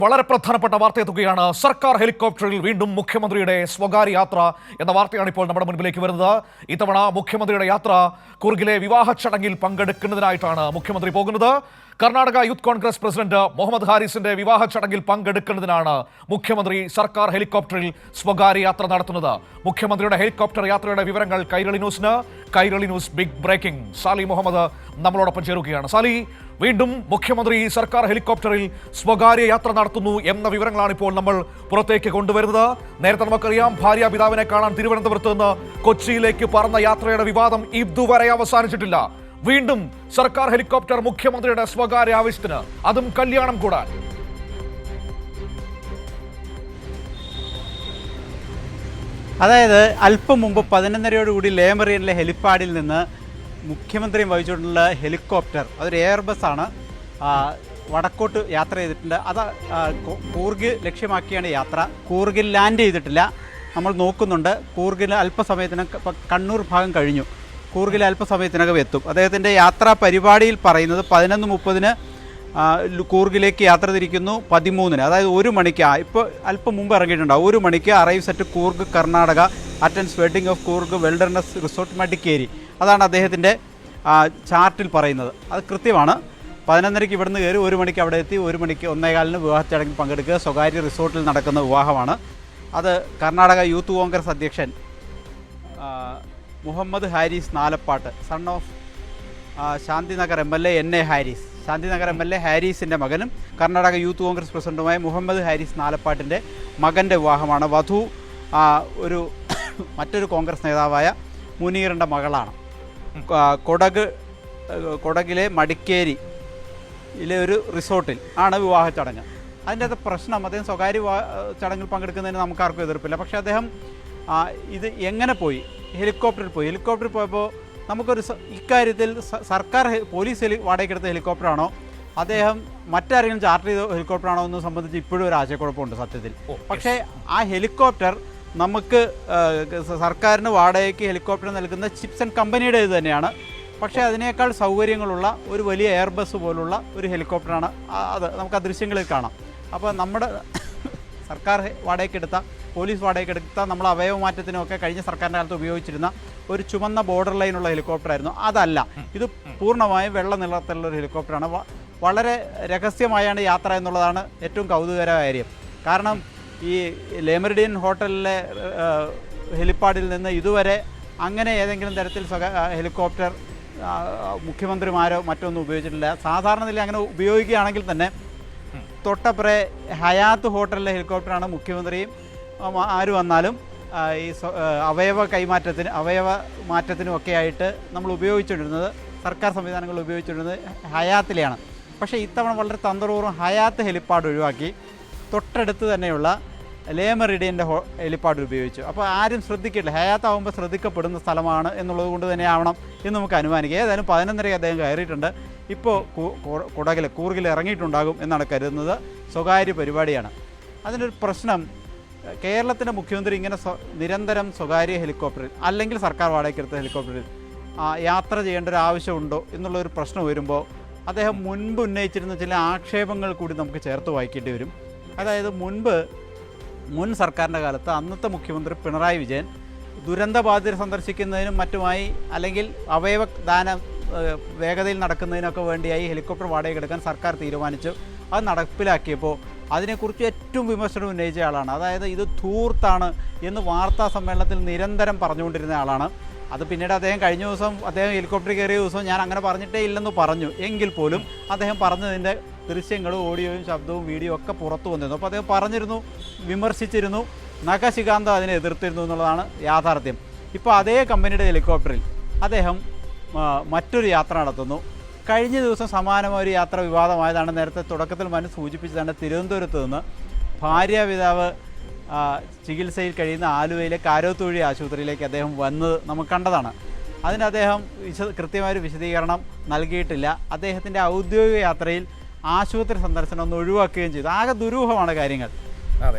വളരെ പ്രധാനപ്പെട്ട വാർത്തയെത്തുകയാണ്. സർക്കാർ ഹെലികോപ്റ്ററിൽ വീണ്ടും മുഖ്യമന്ത്രിയുടെ സ്വകാര്യ യാത്ര എന്ന വാർത്തയാണ് ഇപ്പോൾ നമ്മുടെ മുൻപിലേക്ക് വരുന്നത്. ഇത്തവണ മുഖ്യമന്ത്രിയുടെ യാത്ര കൂർഗിലെ വിവാഹ ചടങ്ങിൽ പങ്കെടുക്കുന്നതിനായിട്ടാണ് മുഖ്യമന്ത്രി പോകുന്നത്. കർണാടക യൂത്ത് കോൺഗ്രസ് പ്രസിഡന്റ് മുഹമ്മദ് ഹാരിസിന്റെ വിവാഹ ചടങ്ങിൽ പങ്കെടുക്കുന്നതിനാണ് മുഖ്യമന്ത്രി സർക്കാർ ഹെലികോപ്റ്ററിൽ സ്വകാര്യ യാത്ര നടത്തുന്നത്. മുഖ്യമന്ത്രിയുടെ ഹെലികോപ്റ്റർ യാത്രയുടെ വിവരങ്ങൾ Kairali news big breaking. Sali Muhammad നമ്മളോടൊപ്പം ചേരുകയാണ്. സാലി, വീണ്ടും മുഖ്യമന്ത്രി സർക്കാർ ഹെലികോപ്റ്ററിൽ സ്വകാര്യ യാത്ര നടത്തുന്നു എന്ന വിവരങ്ങളാണ് ഇപ്പോൾ നമ്മൾ പുറത്തേക്ക് കൊണ്ടുവരുന്നത്. നേരത്തെ നമുക്കറിയാം, ഭാര്യാപിതാവിനെ കാണാൻ തിരുവനന്തപുരത്ത് നിന്ന് കൊച്ചിയിലേക്ക് പറന്ന യാത്രയുടെ വിവാദം ഇതുവരെ അവസാനിച്ചിട്ടില്ല. വീണ്ടും സർക്കാർ ഹെലികോപ്റ്റർ മുഖ്യമന്ത്രിയുടെ സ്വകാര്യ ആവശ്യത്തിന്, അതും കല്യാണം കൂടാൻ. അതായത് അല്പം മുമ്പ് 11:30യോടുകൂടി ലേമറിയനിലെ ഹെലിപ്പാഡിൽ നിന്ന് മുഖ്യമന്ത്രിയും വഹിച്ചുകൊണ്ടുള്ള ഹെലികോപ്റ്റർ, അതൊരു എയർബസ്സാണ്, വടക്കോട്ട് യാത്ര ചെയ്തിട്ടുണ്ട്. അത് കൂർഗ് ലക്ഷ്യമാക്കിയാണ് യാത്ര. കൂർഗിൽ ലാൻഡ് ചെയ്തിട്ടില്ല. നമ്മൾ നോക്കുന്നുണ്ട്. കൂർഗിൽ അല്പസമയത്തിനകം, കണ്ണൂർ ഭാഗം കഴിഞ്ഞു, കൂർഗിൽ അല്പസമയത്തിനകം എത്തും. അദ്ദേഹത്തിൻ്റെ യാത്രാ പരിപാടിയിൽ പറയുന്നത് 11:30 കൂർഗിലേക്ക് യാത്ര തിരിക്കുന്നു, 13, അതായത് 1 മണിക്ക്, ഇപ്പോൾ അല്പം മുമ്പ് ഇറങ്ങിയിട്ടുണ്ടാവും, 1 മണിക്ക് arrives at Coorg Karnataka attends wedding of Coorg wilderness resort Madikeri. അതാണ് അദ്ദേഹത്തിൻ്റെ ചാർട്ടിൽ പറയുന്നത്. അത് കൃത്യമാണ്. 11:30 ഇവിടുന്ന് കയറി 1 മണിക്ക് അവിടെ എത്തി, 1 മണിക്ക് 1:15 വിവാഹ ചടങ്ങിൽ പങ്കെടുക്കുക. സ്വകാര്യ റിസോർട്ടിൽ നടക്കുന്ന വിവാഹമാണ്. അത് കർണാടക യൂത്ത് കോൺഗ്രസ് അധ്യക്ഷൻ Mohammed Haris Nalapad, son of Shantinagar MLA NA Haris, Shantinagar MLA ഹാരിസിൻ്റെ മകനും കർണാടക യൂത്ത് കോൺഗ്രസ് പ്രസിഡന്റുമായ മുഹമ്മദ് ഹാരിസ് നാലപ്പാട്ടിൻ്റെ മകൻ്റെ വിവാഹമാണ്. വധു മറ്റൊരു കോൺഗ്രസ് നേതാവായ മുനീറിൻ്റെ മകളാണ്. കൊടകിലെ മടിക്കേരിയിലെ ഒരു റിസോർട്ടിൽ ആണ് വിവാഹ ചടങ്ങ്. അതിൻ്റെ അത് പ്രശ്നം, അദ്ദേഹം സ്വകാര്യ ചടങ്ങിൽ പങ്കെടുക്കുന്നതിന് നമുക്കാർക്കും എതിർപ്പില്ല. പക്ഷേ അദ്ദേഹം ഇത് എങ്ങനെ പോയി? ഹെലികോപ്റ്ററിൽ പോയപ്പോൾ നമുക്കൊരു ഇക്കാര്യത്തിൽ സർക്കാർ പോലീസ് വാടകയ്ക്കെടുത്ത ഹെലികോപ്റ്ററാണോ, അദ്ദേഹം മറ്റാരെങ്കിലും ചാർട്ടർ ചെയ്ത ഹെലികോപ്റ്ററാണോ എന്ന് സംബന്ധിച്ച് ഇപ്പോഴും ഒരു ആശയക്കുഴപ്പമുണ്ട് സത്യത്തിൽ. പക്ഷേ ആ ഹെലികോപ്റ്റർ നമുക്ക് സർക്കാരിന് വാടകയ്ക്ക് ഹെലികോപ്റ്റർ നൽകുന്ന ചിപ്സൺ കമ്പനിയുടെ ഇത് തന്നെയാണ്. പക്ഷേ അതിനേക്കാൾ സൗകര്യങ്ങളുള്ള ഒരു വലിയ എയർബസ് പോലുള്ള ഒരു ഹെലികോപ്റ്ററാണ് അത്. നമുക്ക് ആ ദൃശ്യങ്ങളിൽ കാണാം. അപ്പോൾ നമ്മുടെ സർക്കാർ വാടകയ്ക്കെടുത്ത, പോലീസ് വാടകയ്ക്കെടുത്ത, നമ്മൾ അവയവമാറ്റത്തിനൊക്കെ കഴിഞ്ഞ സർക്കാരിൻ്റെ കാലത്ത് ഉപയോഗിച്ചിരുന്ന ഒരു ചുമന്ന ബോർഡർ ലൈനുള്ള ഹെലികോപ്റ്ററായിരുന്നു. അതല്ല, ഇത് പൂർണ്ണമായും വെള്ള നിറത്തിലുള്ള ഒരു ഹെലികോപ്റ്ററാണ്. വളരെ രഹസ്യമായാണ് യാത്ര എന്നുള്ളതാണ് ഏറ്റവും കൗതുകകരമായ കാര്യം. കാരണം ഈ ലേമറിഡിയൻ ഹോട്ടലിലെ ഹെലിപ്പാഡിൽ നിന്ന് ഇതുവരെ അങ്ങനെ ഏതെങ്കിലും തരത്തിൽ ഹെലികോപ്റ്റർ മുഖ്യമന്ത്രിമാരോ മറ്റൊന്നും ഉപയോഗിച്ചിട്ടില്ല. സാധാരണ നില അങ്ങനെ ഉപയോഗിക്കുകയാണെങ്കിൽ തന്നെ തൊട്ടപ്പുറേ ഹയാത്ത് ഹോട്ടലിലെ ഹെലികോപ്റ്ററാണ് മുഖ്യമന്ത്രിയും ആര് വന്നാലും ഈ അവയവ മാറ്റത്തിനും ഒക്കെ ആയിട്ട് നമ്മൾ ഉപയോഗിച്ചുകൊണ്ടിരുന്നത്, സർക്കാർ സംവിധാനങ്ങൾ ഉപയോഗിച്ചുകൊണ്ടിരുന്നത് ഹയാത്തിലെയാണ്. പക്ഷേ ഇത്തവണ വളരെ തന്ത്രപൂർവ്വം ഹയാത്ത് ഹെലിപ്പാഡ് ഒഴിവാക്കി തൊട്ടടുത്ത് തന്നെയുള്ള ലേമറിഡിയൻ്റെ ഹെലിപ്പാഡ് ഉപയോഗിച്ചു. അപ്പോൾ ആരും ശ്രദ്ധിക്കില്ല. ഹയാത്ത് ആകുമ്പോൾ ശ്രദ്ധിക്കപ്പെടുന്ന സ്ഥലമാണ് എന്നുള്ളത് കൊണ്ട് തന്നെ ആവണം എന്ന് നമുക്ക് അനുമാനിക്കുക. ഏതായാലും 11:30 അദ്ദേഹം കയറിയിട്ടുണ്ട്. ഇപ്പോൾ കൂർഗിൽ ഇറങ്ങിയിട്ടുണ്ടാകും എന്നാണ് കരുതുന്നത്. സ്വകാര്യ പരിപാടിയാണ്. അതിനൊരു പ്രശ്നം, കേരളത്തിൻ്റെ മുഖ്യമന്ത്രി ഇങ്ങനെ നിരന്തരം സ്വകാര്യ ഹെലികോപ്റ്ററിൽ അല്ലെങ്കിൽ സർക്കാർ വാടകയ്ക്കെടുത്ത ഹെലികോപ്റ്ററിൽ യാത്ര ചെയ്യേണ്ട ഒരു ആവശ്യമുണ്ടോ എന്നുള്ളൊരു പ്രശ്നം വരുമ്പോൾ അദ്ദേഹം മുൻപ് ഉന്നയിച്ചിരുന്ന ചില ആക്ഷേപങ്ങൾ കൂടി നമുക്ക് ചേർത്ത് വായിക്കേണ്ടി വരും. അതായത് മുൻ സർക്കാരിൻ്റെ കാലത്ത് അന്നത്തെ മുഖ്യമന്ത്രി പിണറായി വിജയൻ ദുരന്തബാധിതരെ സന്ദർശിക്കുന്നതിനും മറ്റുമായി, അല്ലെങ്കിൽ അവയവദാനം വേഗതയിൽ നടക്കുന്നതിനൊക്കെ വേണ്ടിയായി ഹെലികോപ്റ്റർ വാടകയ്ക്കെടുക്കാൻ സർക്കാർ തീരുമാനിച്ചു. അത് നടപ്പിലാക്കിയപ്പോൾ അതിനെക്കുറിച്ച് ഏറ്റവും വിമർശനം ഉന്നയിച്ച ആളാണ്. അതായത് ഇത് ധൂർത്താണ് എന്ന് വാർത്താ സമ്മേളനത്തിൽ നിരന്തരം പറഞ്ഞുകൊണ്ടിരുന്ന ആളാണ്. അത് പിന്നീട് അദ്ദേഹം കഴിഞ്ഞ ദിവസം, അദ്ദേഹം ഹെലികോപ്റ്ററിൽ കയറിയ ദിവസം ഞാൻ അങ്ങനെ പറഞ്ഞിട്ടേ ഇല്ലെന്ന് പറഞ്ഞു. എങ്കിൽ പോലും അദ്ദേഹം പറഞ്ഞതിൻ്റെ ദൃശ്യങ്ങളും ഓഡിയോയും ശബ്ദവും വീഡിയോ ഒക്കെ പുറത്തു വന്നിരുന്നു. അപ്പോൾ അദ്ദേഹം പറഞ്ഞിരുന്നു, വിമർശിച്ചിരുന്നു, നഖശികാന്തം അതിനെ എതിർത്തിരുന്നു എന്നുള്ളതാണ് യാഥാർത്ഥ്യം. ഇപ്പോൾ അതേ കമ്പനിയുടെ ഹെലികോപ്റ്ററിൽ അദ്ദേഹം മറ്റൊരു യാത്ര നടത്തുന്നു. കഴിഞ്ഞ ദിവസം സമാനമായ ഒരു യാത്ര വിവാദമായതാണ്. നേരത്തെ തുടക്കത്തിൽ സൂചിപ്പിച്ചതാണ്. തിരുവനന്തപുരത്ത് നിന്ന് ഭാര്യാപിതാവ് ചികിത്സയിൽ കഴിയുന്ന ആലുവയിലെ കാരോത്തുഴി ആശുപത്രിയിലേക്ക് അദ്ദേഹം വന്നത് നമുക്ക് കണ്ടതാണ്. അതിന് അദ്ദേഹം കൃത്യമായൊരു വിശദീകരണം നൽകിയിട്ടില്ല. അദ്ദേഹത്തിൻ്റെ ഔദ്യോഗിക യാത്രയിൽ ആശുപത്രി സന്ദർശനം ഒന്ന് ഒഴിവാക്കുകയും ചെയ്തു. ആകെ ദുരൂഹമാണ് കാര്യങ്ങൾ.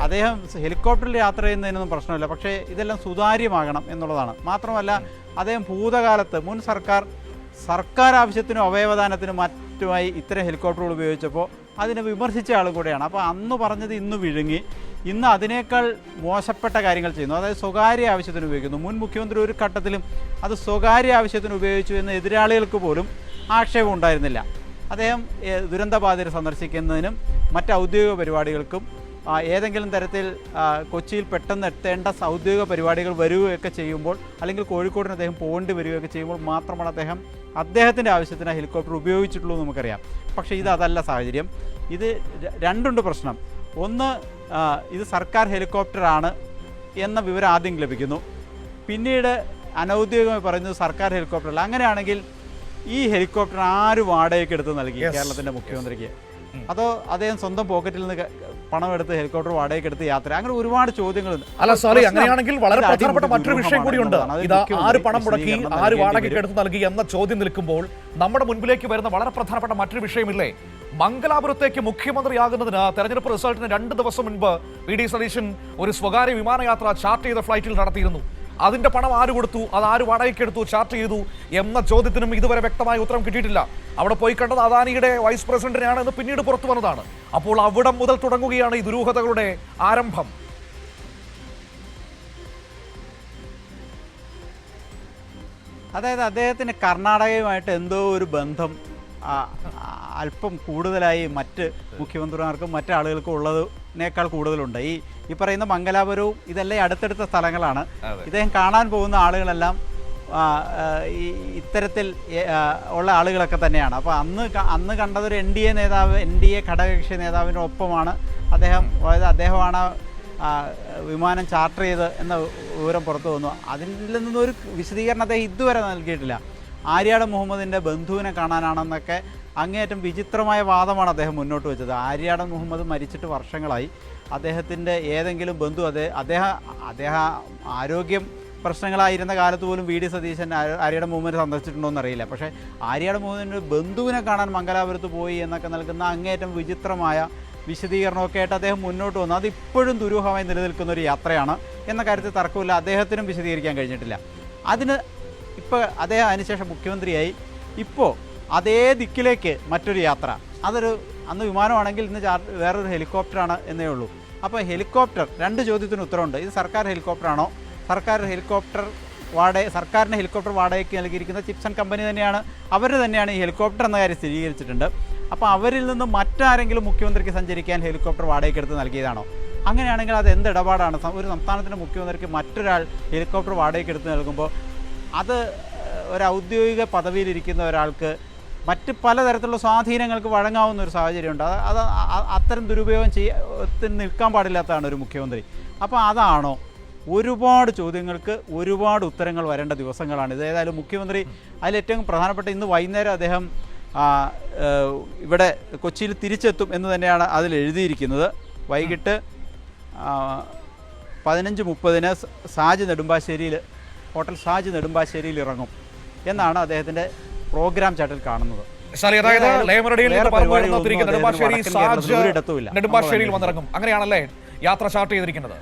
അദ്ദേഹം ഹെലികോപ്റ്ററിൽ യാത്ര ചെയ്യുന്നതിനൊന്നും പ്രശ്നമില്ല, പക്ഷേ ഇതെല്ലാം സുതാര്യമാകണം എന്നുള്ളതാണ്. മാത്രമല്ല, അദ്ദേഹം ഭൂതകാലത്ത് സർക്കാർ ആവശ്യത്തിനും അവയവദാനത്തിനും മറ്റുമായി ഇത്തരം ഹെലികോപ്റ്ററുകൾ ഉപയോഗിച്ചപ്പോൾ അതിനെ വിമർശിച്ച ആളും കൂടെയാണ്. അപ്പോൾ അന്ന് പറഞ്ഞത് ഇന്ന് വിഴുങ്ങി, ഇന്ന് അതിനേക്കാൾ മോശപ്പെട്ട കാര്യങ്ങൾ ചെയ്യുന്നു. അതായത് സ്വകാര്യ ആവശ്യത്തിന് ഉപയോഗിക്കുന്നു. മുൻ മുഖ്യമന്ത്രി ഒരു ഘട്ടത്തിലും അത് സ്വകാര്യ ആവശ്യത്തിന് ഉപയോഗിച്ചു എന്ന് എതിരാളികൾക്ക് പോലും ആക്ഷേപം ഉണ്ടായിരുന്നില്ല. അദ്ദേഹം ദുരന്തബാധിതരെ സന്ദർശിക്കുന്നതിനും മറ്റ് ഔദ്യോഗിക പരിപാടികൾക്കും ഏതെങ്കിലും തരത്തിൽ കൊച്ചിയിൽ പെട്ടെന്ന് എത്തേണ്ട ഔദ്യോഗിക പരിപാടികൾ വരികയൊക്കെ ചെയ്യുമ്പോൾ, അല്ലെങ്കിൽ കോഴിക്കോടിന് അദ്ദേഹം പോകേണ്ടി വരികയൊക്കെ ചെയ്യുമ്പോൾ മാത്രമാണ് അദ്ദേഹത്തിൻ്റെ ആവശ്യത്തിന് ഹെലികോപ്റ്റർ ഉപയോഗിച്ചിട്ടുള്ളൂ എന്ന് നമുക്കറിയാം. പക്ഷേ അതല്ല സാഹചര്യം. ഇത് രണ്ടുണ്ട് പ്രശ്നം. ഒന്ന്, ഇത് സർക്കാർ ഹെലികോപ്റ്ററാണ് എന്ന വിവരം ആദ്യം ലഭിക്കുന്നു. പിന്നീട് അനൗദ്യോഗികമായി പറയുന്നത് സർക്കാർ ഹെലികോപ്റ്റർ അല്ല. അങ്ങനെയാണെങ്കിൽ ഈ ഹെലികോപ്റ്റർ ആര് വാടകയ്ക്ക് എടുത്ത് നൽകി കേരളത്തിൻ്റെ മുഖ്യമന്ത്രിക്ക്? അതോ അദ്ദേഹം സ്വന്തം പോക്കറ്റിൽ നിന്ന് പണമെടുത്ത് ഹെലികോപ്റ്റർ വാടകയ്ക്ക് എടുത്ത് യാത്ര? അങ്ങനെ ഒരുപാട് ചോദ്യങ്ങളുണ്ട്. അല്ല സോറി, അങ്ങനെയാണെങ്കിൽ വളരെ പ്രധാനപ്പെട്ട മറ്റൊരു വിഷയം കൂടിയുണ്ട്. ഇത് ആര് പണം മുടക്കി, ആര് വാടകയ്ക്ക് എടുത്ത് നൽകി എന്ന ചോദ്യം നിൽക്കുമ്പോൾ നമ്മുടെ മുൻപിലേക്ക് വരുന്ന വളരെ പ്രധാനപ്പെട്ട മറ്റൊരു വിഷയമില്ലേ? മംഗലാപുരത്തേക്ക് മുഖ്യമന്ത്രിയാകുന്നതിന് തെരഞ്ഞെടുപ്പ് റിസൾട്ടിന് 2 ദിവസം മുൻപ് വി.ഡി. സതീശൻ ഒരു സ്വകാര്യ വിമാനയാത്ര ചാർട്ട് ചെയ്ത ഫ്ലൈറ്റിൽ നടത്തിയിരുന്നു. അതിന്റെ പണം ആര് കൊടുത്തു, അത് ആര് വാടകയ്ക്ക് എടുത്തു, ചാർട്ട് ചെയ്തു എന്ന ചോദ്യത്തിനും ഇതുവരെ വ്യക്തമായ ഉത്തരം കിട്ടിയിട്ടില്ല. അവിടെ പോയി കണ്ടത് അദാനിയുടെ വൈസ് പ്രസിഡന്റിനെയാണ് എന്ന് പിന്നീട് പുറത്തു വന്നതാണ്. അപ്പോൾ അവിടം മുതൽ തുടങ്ങുകയാണ് ഈ ദുരൂഹതകളുടെ ആരംഭം. അതായത് അദ്ദേഹത്തിന് കർണാടകയുമായിട്ട് എന്തോ ഒരു ബന്ധം അല്പം കൂടുതലായി മറ്റ് മുഖ്യമന്ത്രിമാർക്കും മറ്റാളുകൾക്കും ഉള്ളതിനേക്കാൾ കൂടുതലുണ്ട്. ഈ പറയുന്ന മംഗലാപുരവും ഇതെല്ലാം അടുത്തടുത്ത സ്ഥലങ്ങളാണ്. ഇദ്ദേഹം കാണാൻ പോകുന്ന ആളുകളെല്ലാം ഇത്തരത്തിൽ ഉള്ള ആളുകളൊക്കെ തന്നെയാണ്. അപ്പോൾ അന്ന് കണ്ടതൊരു NDA ഘടകകക്ഷി നേതാവിൻ്റെ ഒപ്പമാണ് അദ്ദേഹം. അതായത് അദ്ദേഹമാണ് വിമാനം ചാർട്ടർ ചെയ്ത് എന്ന വിവരം പുറത്തു വന്നു. അതിൽ നിന്നൊരു വിശദീകരണം അദ്ദേഹം ഇതുവരെ നൽകിയിട്ടില്ല. ആര്യാട് മുഹമ്മദിൻ്റെ ബന്ധുവിനെ കാണാനാണെന്നൊക്കെ അങ്ങേയറ്റം വിചിത്രമായ വാദമാണ് അദ്ദേഹം മുന്നോട്ട് വെച്ചത്. ആര്യാട് മുഹമ്മദ് മരിച്ചിട്ട് വർഷങ്ങളായി. അദ്ദേഹത്തിൻ്റെ ഏതെങ്കിലും ബന്ധു അദ്ദേഹം ആരോഗ്യം പ്രശ്നങ്ങളായിരുന്ന കാലത്ത് പോലും വി.ഡി. സതീശൻ ആര്യാട് മുഹമ്മദ് സന്ദർശിച്ചിട്ടുണ്ടോ എന്നറിയില്ല. പക്ഷേ ആര്യാട് മുഹമ്മദിൻ്റെ ബന്ധുവിനെ കാണാൻ മംഗലാപുരത്ത് പോയി എന്നൊക്കെ നൽകുന്ന അങ്ങേയറ്റം വിചിത്രമായ വിശദീകരണമൊക്കെ ആയിട്ട് അദ്ദേഹം മുന്നോട്ട് വന്നു. അതിപ്പോഴും ദുരൂഹമായി നിലനിൽക്കുന്ന ഒരു യാത്രയാണ് എന്ന കാര്യത്തിൽ തർക്കമില്ല. അദ്ദേഹത്തിനും വിശദീകരിക്കാൻ കഴിഞ്ഞിട്ടില്ല. ഇപ്പോൾ അദ്ദേഹം അതിനുശേഷം മുഖ്യമന്ത്രിയായി. ഇപ്പോൾ അതേ ദിക്കിലേക്ക് മറ്റൊരു യാത്ര. അന്ന് വിമാനമാണെങ്കിൽ ഇന്ന് വേറൊരു ഹെലികോപ്റ്ററാണ് എന്നേ ഉള്ളൂ. അപ്പോൾ ഹെലികോപ്റ്റർ, 2 ചോദ്യത്തിന് ഉത്തരവുണ്ട്. ഇത് സർക്കാർ ഹെലികോപ്റ്ററാണോ? സർക്കാരിന് ഹെലികോപ്റ്റർ വാടകയ്ക്ക് നൽകിയിരിക്കുന്ന ചിപ്സൺ കമ്പനി തന്നെയാണ്, അവർ തന്നെയാണ് ഈ ഹെലികോപ്റ്റർ എന്ന കാര്യം സ്ഥിരീകരിച്ചിട്ടുണ്ട്. അപ്പോൾ അവരിൽ നിന്ന് മറ്റാരെങ്കിലും മുഖ്യമന്ത്രിക്ക് സഞ്ചരിക്കാൻ ഹെലികോപ്റ്റർ വാടകയ്ക്ക് എടുത്ത് നൽകിയതാണോ? അങ്ങനെയാണെങ്കിൽ അത് എന്ത് ഇടപാടാണ്? ഒരു സംസ്ഥാനത്തിൻ്റെ മുഖ്യമന്ത്രിക്ക് മറ്റൊരാൾ ഹെലികോപ്റ്റർ വാടകയ്ക്ക് എടുത്ത് നൽകുമ്പോൾ അത് ഒരു ഔദ്യോഗിക പദവിയിലിരിക്കുന്ന ഒരാൾക്ക് മറ്റ് പലതരത്തിലുള്ള സ്വാധീനങ്ങൾക്ക് വഴങ്ങാവുന്ന ഒരു സാഹചര്യമുണ്ട്. അത് അത്തരം ദുരുപയോഗം ചെയ്യത്തിന് നിൽക്കാൻ പാടില്ലാത്തതാണ് ഒരു മുഖ്യമന്ത്രി. അപ്പോൾ അതാണോ? ഒരുപാട് ചോദ്യങ്ങൾക്ക് ഒരുപാട് ഉത്തരങ്ങൾ വരേണ്ട ദിവസങ്ങളാണ് ഇത്. ഏതായാലും മുഖ്യമന്ത്രി അതിലേറ്റവും പ്രധാനപ്പെട്ട ഇന്ന് വൈകുന്നേരം അദ്ദേഹം ഇവിടെ കൊച്ചിയിൽ തിരിച്ചെത്തും എന്ന് തന്നെയാണ് അതിൽ എഴുതിയിരിക്കുന്നത്. വൈകിട്ട് 15:30 സാജ് നെടുമ്പാശ്ശേരിയിൽ, ഹോട്ടൽ സാജ് നെടുമ്പാശ്ശേരിയിൽ ഇറങ്ങും എന്നാണ് അദ്ദേഹത്തിൻ്റെ പ്രോഗ്രാം ചാർട്ടിൽ കാണുന്നത്. നെടുമ്പാശ്ശേരിയിൽ വന്നിറങ്ങും, അങ്ങനെയാണല്ലേ യാത്ര ചാർട്ട് ചെയ്തിരിക്കുന്നത്?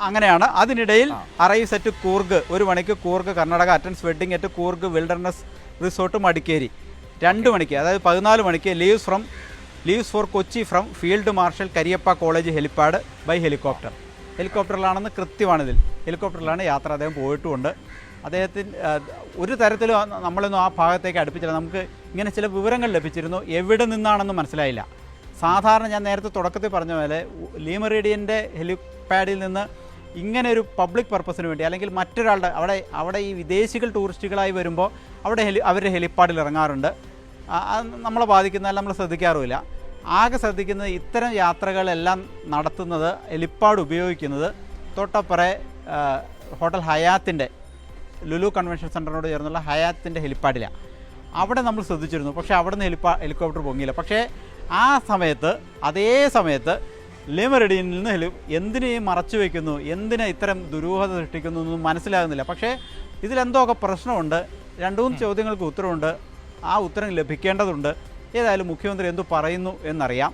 അങ്ങനെയാണ്. അതിനിടയിൽ അറൈവ്സ് അറ്റ് കൂർഗ്, 1 മണിക്ക് Coorg Karnataka, attends wedding at Coorg wilderness resort Madikeri. 2 മണിക്ക്, അതായത് 14 മണിക്ക് leaves for Kochi from field marshal Cariappa college helipad by helicopter. ഹെലികോപ്റ്ററിലാണെന്ന് കൃത്യമാണിതിൽ. ഹെലികോപ്റ്ററിലാണ് യാത്ര. അദ്ദേഹം പോയിട്ടുമുണ്ട്. അദ്ദേഹത്തിന് ഒരു തരത്തിലും നമ്മളൊന്നും ആ ഭാഗത്തേക്ക് അടുപ്പിച്ചില്ല. നമുക്ക് ഇങ്ങനെ ചില വിവരങ്ങൾ ലഭിച്ചിരുന്നു, എവിടെ നിന്നാണെന്ന് മനസ്സിലായില്ല. സാധാരണ ഞാൻ നേരത്തെ തുടക്കത്തിൽ പറഞ്ഞ പോലെ ലീമറേഡിയൻ്റെ ഹെലിപാഡിൽ നിന്ന് ഇങ്ങനെ ഒരു പബ്ലിക് പർപ്പസിന് വേണ്ടി, അല്ലെങ്കിൽ മറ്റൊരാളുടെ അവിടെ ഈ വിദേശികൾ ടൂറിസ്റ്റുകളായി വരുമ്പോൾ അവരുടെ ഹെലിപ്പാഡിൽ ഇറങ്ങാറുണ്ട്. നമ്മളെ ബാധിക്കുന്നതല്ല, നമ്മൾ ശ്രദ്ധിക്കാറുമില്ല. ആകെ ശ്രദ്ധിക്കുന്നത് ഇത്തരം യാത്രകളെല്ലാം നടത്തുന്നത്, ഹെലിപ്പാഡ് ഉപയോഗിക്കുന്നത് തൊട്ടപ്പുറേ ഹോട്ടൽ ഹയാത്തിൻ്റെ, ലുലു കൺവെൻഷൻ സെൻറ്ററിനോട് ചേർന്നുള്ള ഹയാത്തിൻ്റെ ഹെലിപ്പാഡിലാണ്. അവിടെ നമ്മൾ ശ്രദ്ധിച്ചിരുന്നു. പക്ഷേ അവിടെ നിന്ന് ഹെലികോപ്റ്റർ പൊങ്ങിയില്ല. പക്ഷേ അതേ സമയത്ത് ലിമറിഡിയനിൽ നിന്ന് എന്തിനേയും മറച്ചു വയ്ക്കുന്നു, എന്തിനെ ഇത്തരം ദുരൂഹത സൃഷ്ടിക്കുന്നു എന്നൊന്നും മനസ്സിലാകുന്നില്ല. പക്ഷേ ഇതിലെന്തോക്കെ പ്രശ്നമുണ്ട്. 2-3 ചോദ്യങ്ങൾക്ക് ഉത്തരവുണ്ട്. ആ ഉത്തരം ലഭിക്കേണ്ടതുണ്ട്. ഏതായാലും മുഖ്യമന്ത്രി എന്തു പറയുന്നു എന്നറിയാം.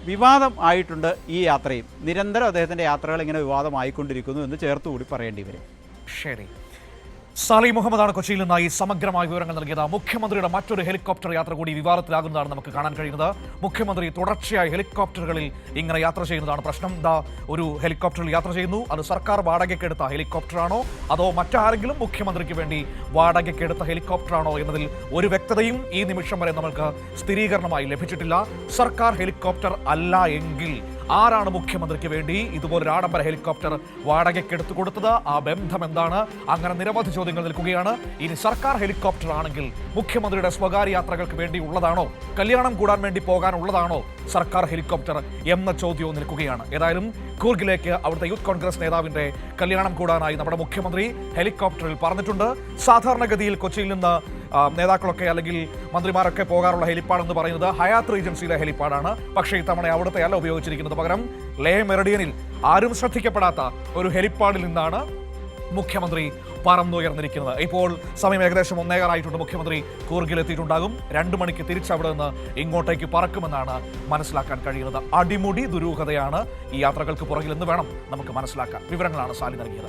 വിവാദം ആയിട്ടുണ്ട് ഈ യാത്രയും. നിരന്തരം അദ്ദേഹത്തിൻ്റെ യാത്രകൾ ഇങ്ങനെ വിവാദമായിക്കൊണ്ടിരിക്കുന്നു എന്ന് ചേർത്തുകൂടി പറയേണ്ടി വരും. ശരി. സാലി മുഹമ്മദാണ് കൊച്ചിയിൽ നിന്നായി സമഗ്രമായ വിവരങ്ങൾ നൽകിയത്. മുഖ്യമന്ത്രിയുടെ മറ്റൊരു ഹെലികോപ്റ്റർ യാത്ര കൂടി വിവാദത്തിലാകുന്നതാണ് നമുക്ക് കാണാൻ കഴിയുന്നത്. മുഖ്യമന്ത്രി തുടർച്ചയായി ഹെലികോപ്റ്ററുകളിൽ ഇങ്ങനെ യാത്ര ചെയ്യുന്നതാണ് പ്രശ്നം. ഒരു ഹെലികോപ്റ്ററിൽ യാത്ര ചെയ്യുന്നു. അത് സർക്കാർ വാടകയ്ക്കെടുത്ത ഹെലികോപ്റ്ററാണോ അതോ മറ്റാരെങ്കിലും മുഖ്യമന്ത്രിക്ക് വേണ്ടി വാടകയ്ക്കെടുത്ത ഹെലികോപ്റ്ററാണോ എന്നതിൽ ഒരു വ്യക്തതയും ഈ നിമിഷം വരെ നമുക്ക് സ്ഥിരീകരണമായി ലഭിച്ചിട്ടില്ല. സർക്കാർ ഹെലികോപ്റ്റർ അല്ല എങ്കിൽ ആരാണ് മുഖ്യമന്ത്രിക്ക് വേണ്ടി ഇതുപോലൊരു ആഡംബര ഹെലികോപ്റ്റർ വാടകയ്ക്കെടുത്തു കൊടുത്തത്? ആ ബന്ധം എന്താണ്? അങ്ങനെ നിരവധി ചോദ്യങ്ങൾ നിൽക്കുകയാണ്. ഇനി സർക്കാർ ഹെലികോപ്റ്റർ ആണെങ്കിൽ മുഖ്യമന്ത്രിയുടെ സ്വകാര്യ യാത്രകൾക്ക് വേണ്ടി ഉള്ളതാണോ, കല്യാണം കൂടാൻ വേണ്ടി പോകാനുള്ളതാണോ സർക്കാർ ഹെലികോപ്റ്റർ എന്ന ചോദ്യവും നിൽക്കുകയാണ്. ഏതായാലും കൂർഗിലേക്ക് അവിടുത്തെ യൂത്ത് കോൺഗ്രസ് നേതാവിന്റെ കല്യാണം കൂടാനായി നമ്മുടെ മുഖ്യമന്ത്രി ഹെലികോപ്റ്ററിൽ പറഞ്ഞിട്ടുണ്ട്. സാധാരണഗതിയിൽ കൊച്ചിയിൽ നിന്ന് നേതാക്കളൊക്കെ അല്ലെങ്കിൽ മന്ത്രിമാരൊക്കെ പോകാറുള്ള ഹെലിപ്പാഡ് എന്ന് പറയുന്നത് ഹയാത്ത് റീജൻസിയിലെ ഹെലിപ്പാഡാണ്. പക്ഷേ ഇത്തവണ അവിടുത്തെ അല്ല ഉപയോഗിച്ചിരിക്കുന്നത്. പകരം ലേ മെറിഡിയനിൽ ആരും ശ്രദ്ധിക്കപ്പെടാത്ത ഒരു ഹെലിപ്പാഡിൽ നിന്നാണ് മുഖ്യമന്ത്രി പറന്നുയർന്നിരിക്കുന്നത്. ഇപ്പോൾ സമയം ഏകദേശം 1:15 മുഖ്യമന്ത്രി കൂർഗിലെത്തിയിട്ടുണ്ടാകും. 2 മണിക്ക് തിരിച്ചവിടെ നിന്ന് ഇങ്ങോട്ടേക്ക് പറക്കുമെന്നാണ് മനസ്സിലാക്കാൻ കഴിയുന്നത്. അടിമുടി ദുരൂഹതയാണ് ഈ യാത്രകൾക്ക് പുറകിലെന്ന് വേണം നമുക്ക് മനസ്സിലാക്കാൻ. വിവരങ്ങളാണ് സാലി നൽകിയത്.